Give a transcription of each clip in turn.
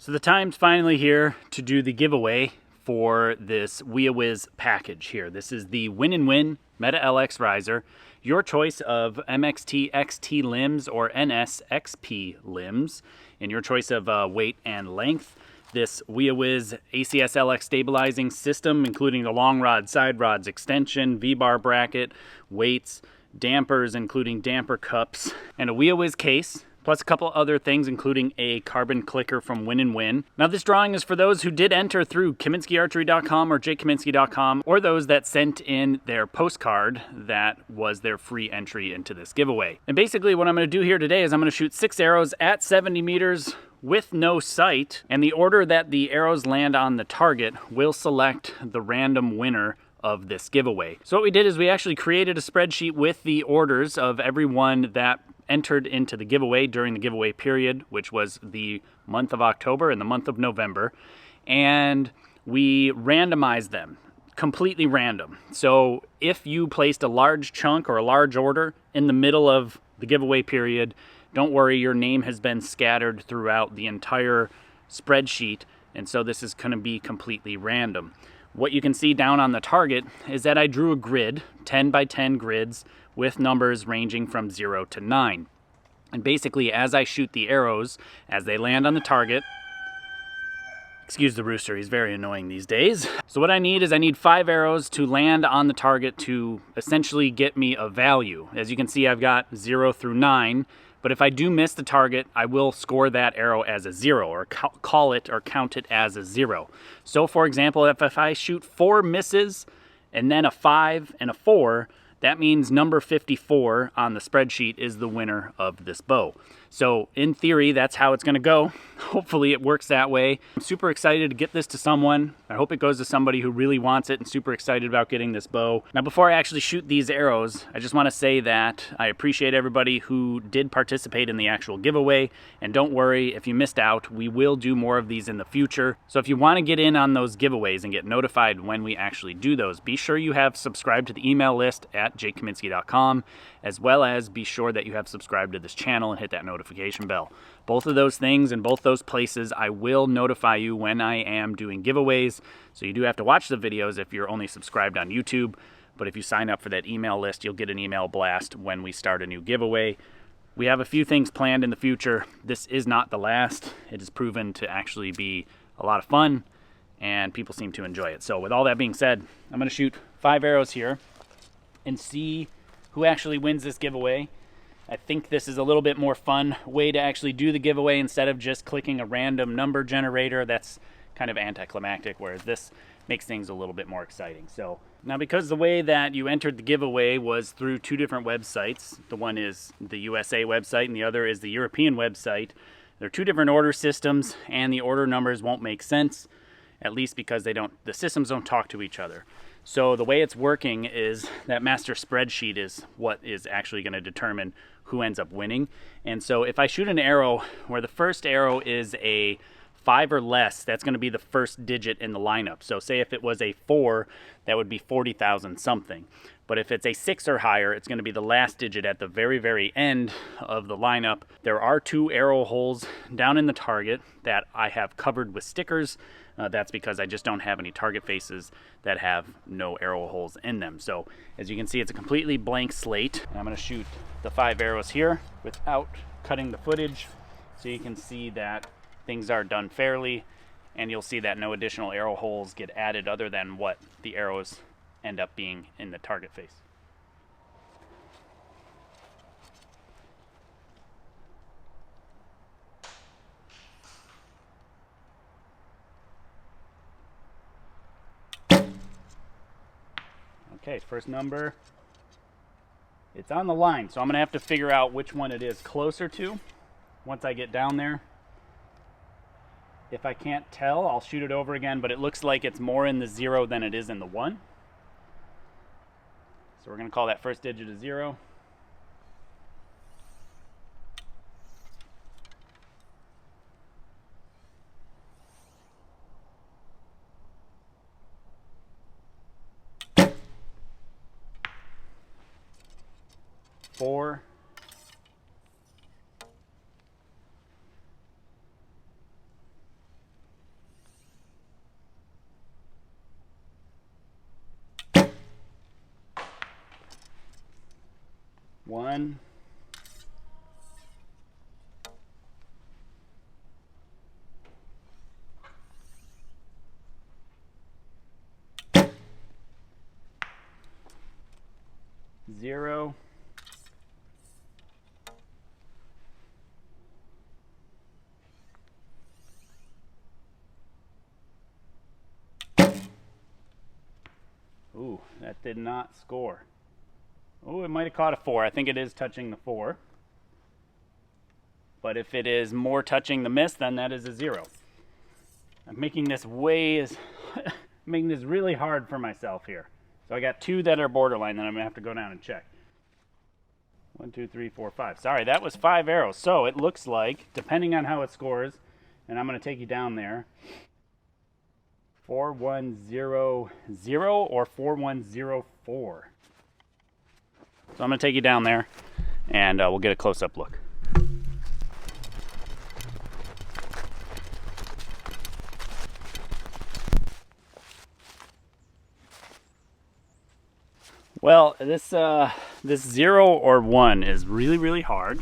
So the time's finally here to do the giveaway for this WIAWIS package here. This is the Win Meta LX riser. Your choice of MXT XT limbs or NS XP limbs, and your choice of weight and length. This WIAWIS ACS LX stabilizing system, including the long rod, side rods, extension, V-bar bracket, weights, dampers, including damper cups, and a WIAWIS case, plus a couple other things, including a carbon clicker from Win. Now, this drawing is for those who did enter through KaminskyArchery.com or jkaminsky.com, or those that sent in their postcard that was their free entry into this giveaway. And basically what I'm going to do here today is I'm going to shoot 6 arrows at 70 meters with no sight, and the order that the arrows land on the target will select the random winner of this giveaway. So what we did is we actually created a spreadsheet with the orders of everyone that entered into the giveaway during the giveaway period, which was the month of October and the month of November, and we randomized them, completely random. So if you placed a large chunk or a large order in the middle of the giveaway period, don't worry, your name has been scattered throughout the entire spreadsheet, and so this is going to be completely random. What you can see down on the target is that I drew a grid, 10 by 10 grids, with numbers ranging from 0 to 9. And basically, as I shoot the arrows, as they land on the target, excuse the rooster, he's very annoying these days. So what I need is I need 5 arrows to land on the target to essentially get me a value. As you can see, I've got 0 through 9. But if I do miss the target, I will score that arrow as a 0, or call it or count it as a 0. So for example, if I shoot 4 misses and then a 5 and a 4, that means number 54 on the spreadsheet is the winner of this bow. So in theory, that's how it's going to go. Hopefully it works that way. I'm super excited to get this to someone. I hope it goes to somebody who really wants it and super excited about getting this bow. Now, before I actually shoot these arrows, I just want to say that I appreciate everybody who did participate in the actual giveaway. And don't worry, if you missed out, we will do more of these in the future. So if you want to get in on those giveaways and get notified when we actually do those, be sure you have subscribed to the email list at jkaminsky.com, as well as be sure that you have subscribed to this channel and hit that notification bell. Both of those things and both those places, I will notify you when I am doing giveaways. So you do have to watch the videos if you're only subscribed on YouTube. But if you sign up for that email list, you'll get an email blast when we start a new giveaway. We have a few things planned in the future. This is not the last. It has proven to actually be a lot of fun, and people seem to enjoy it. So with all that being said, I'm going to shoot 5 arrows here and see who actually wins this giveaway. I think this is a little bit more fun way to actually do the giveaway instead of just clicking a random number generator. That's kind of anticlimactic, whereas this makes things a little bit more exciting. So now, because the way that you entered the giveaway was through 2 different websites, the one is the USA website and the other is the European website, they're 2 different order systems, and the order numbers won't make sense, at least because the systems don't talk to each other. So the way it's working is that master spreadsheet is what is actually going to determine who ends up winning. And so if I shoot an arrow where the first arrow is a 5 or less, that's going to be the first digit in the lineup. So say if it was a 4, that would be 40,000 something. But if it's a 6 or higher, it's going to be the last digit at the very, very end of the lineup. There are 2 arrow holes down in the target that I have covered with stickers. That's because I just don't have any target faces that have no arrow holes in them. So as you can see, it's a completely blank slate. And I'm going to shoot the 5 arrows here without cutting the footage, so you can see that things are done fairly, and you'll see that no additional arrow holes get added other than what the arrows end up being in the target face. Okay, first number, it's on the line, so I'm gonna have to figure out which one it is closer to once I get down there. If I can't tell, I'll shoot it over again, but it looks like it's more in the 0 than it is in the 1. So we're gonna call that first digit a 0. Four. 1, 0, 0. Ooh, that did not score. Oh, it might have caught a 4. I think it is touching the 4. But if it is more touching the miss, then that is a 0. I'm making this making this really hard for myself here. So I got 2 that are borderline that I'm going to have to go down and check. 1, 2, 3, 4, 5. Sorry, that was 5 arrows. So it looks like, depending on how it scores, and I'm going to take you down there, 4100 or 4104. So I'm going to take you down there, and we'll get a close-up look. Well, this 0 or 1 is really hard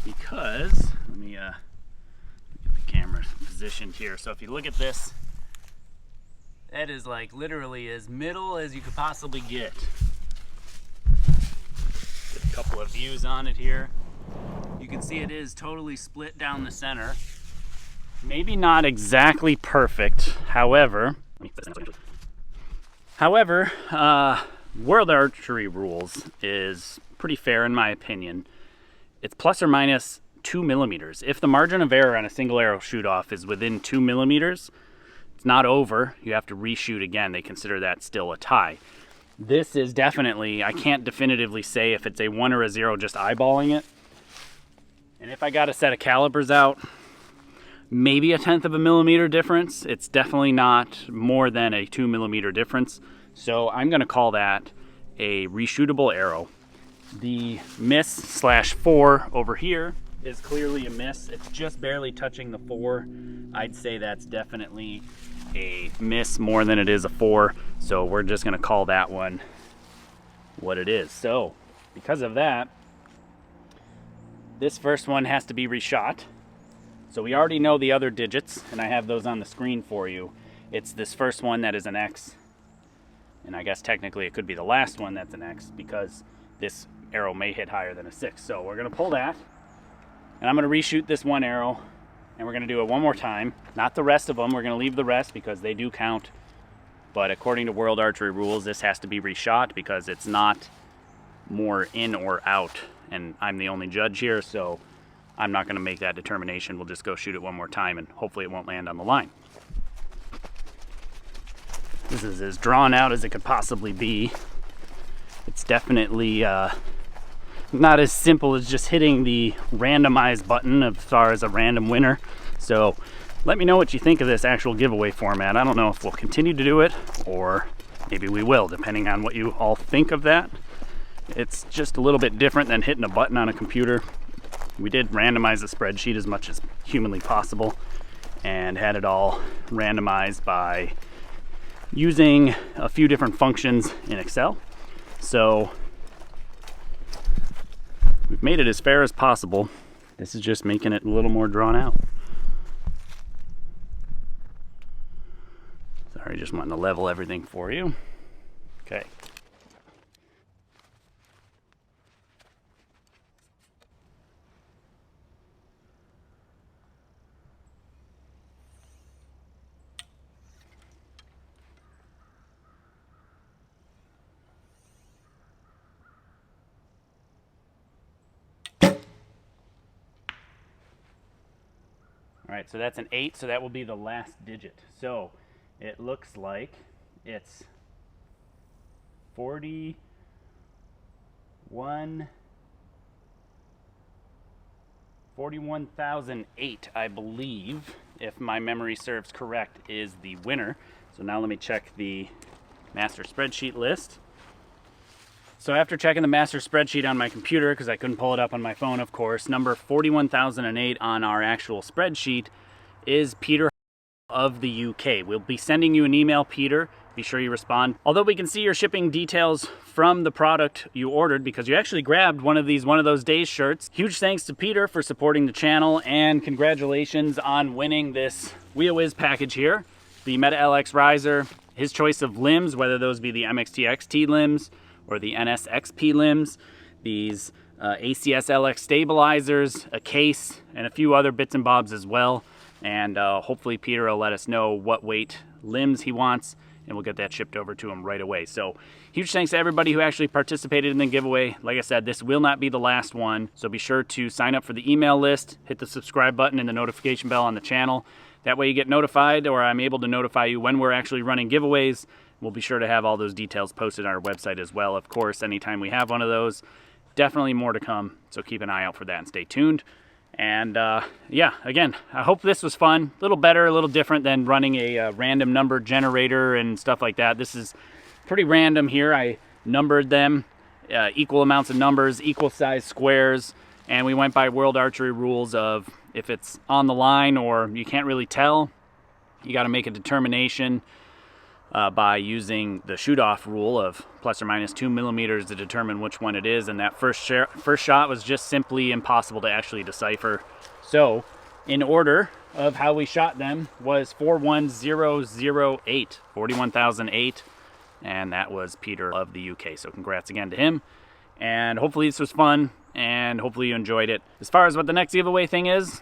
because, let me get the camera positioned here. So if you look at this, that is like literally as middle as you could possibly get. Get a couple of views on it here. You can see it is totally split down the center. Maybe not exactly perfect, however, World Archery Rules is pretty fair in my opinion. It's plus or minus 2 millimeters. If the margin of error on a single arrow shoot off is within 2 millimeters, it's not over. You have to reshoot again. They consider that still a tie. This is definitely, I can't definitively say if it's a 1 or a 0 just eyeballing it. And if I got a set of calibers out, maybe a 1/10 of a millimeter difference. It's definitely not more than a 2 millimeter difference. So I'm going to call that a reshootable arrow. The miss/4 over here is clearly a miss. It's just barely touching the 4. I'd say that's definitely a miss more than it is a 4. So we're just going to call that one what it is. So because of that, this first one has to be reshot. So we already know the other digits, and I have those on the screen for you. It's this first one that is an X. And I guess technically it could be the last one that's an X because this arrow may hit higher than a 6. So we're going to pull that, and I'm going to reshoot this one arrow, and we're going to do it one more time. Not the rest of them. We're going to leave the rest because they do count. But according to World Archery Rules, this has to be reshot because it's not more in or out. And I'm the only judge here, so I'm not going to make that determination. We'll just go shoot it one more time, and hopefully it won't land on the line. This is as drawn out as it could possibly be. It's definitely not as simple as just hitting the randomize button as far as a random winner. So let me know what you think of this actual giveaway format. I don't know if we'll continue to do it, or maybe we will, depending on what you all think of that. It's just a little bit different than hitting a button on a computer. We did randomize the spreadsheet as much as humanly possible and had it all randomized by using a few different functions in Excel. So we've made it as fair as possible. This is just making it a little more drawn out. Sorry, just wanting to level everything for you. Okay. All right, so that's an 8, so that will be the last digit. So it looks like it's 41,008, I believe, if my memory serves correct, is the winner. So now let me check the master spreadsheet list. So after checking the master spreadsheet on my computer, because I couldn't pull it up on my phone, of course, number 41,008 on our actual spreadsheet is Peter of the UK. We'll be sending you an email, Peter, be sure you respond. Although we can see your shipping details from the product you ordered because you actually grabbed one of those days shirts. Huge thanks to Peter for supporting the channel, and congratulations on winning this WIAWIS package here. The Meta LX riser, his choice of limbs, whether those be the MXT XT limbs or the NSXP limbs, these ACS LX stabilizers, a case, and a few other bits and bobs as well. And hopefully Peter will let us know what weight limbs he wants, and we'll get that shipped over to him right away. So huge thanks to everybody who actually participated in the giveaway. Like I said, this will not be the last one, so be sure to sign up for the email list, hit the subscribe button and the notification bell on the channel. That way you get notified, or I'm able to notify you when we're actually running giveaways. We'll be sure to have all those details posted on our website as well, of course, anytime we have one of those. Definitely more to come, so keep an eye out for that and stay tuned. And yeah, again, I hope this was fun. A little better, a little different than running a random number generator and stuff like that. This is pretty random here. I numbered them, equal amounts of numbers, equal size squares, and we went by World Archery rules of if it's on the line or you can't really tell, you got to make a determination by using the shoot-off rule of plus or minus 2 millimeters to determine which one it is, and that first shot was just simply impossible to actually decipher. So in order of how we shot them was 41008, 41,008, and that was Peter of the UK. So congrats again to him, and hopefully this was fun, and hopefully you enjoyed it. As far as what the next giveaway thing is,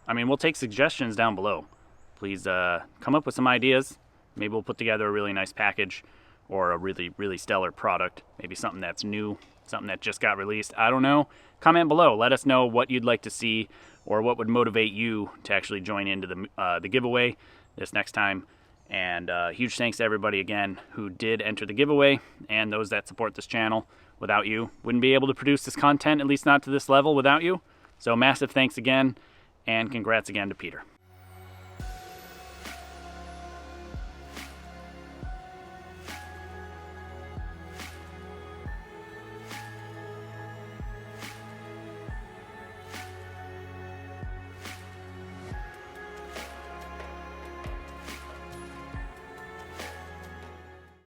I mean, we'll take suggestions down below. Please come up with some ideas. Maybe we'll put together a really nice package or a really stellar product. Maybe something that's new, something that just got released. I don't know. Comment below. Let us know what you'd like to see or what would motivate you to actually join into the giveaway this next time. And huge thanks to everybody again who did enter the giveaway and those that support this channel. Without you, wouldn't be able to produce this content, at least not to this level without you. So massive thanks again, and congrats again to Peter.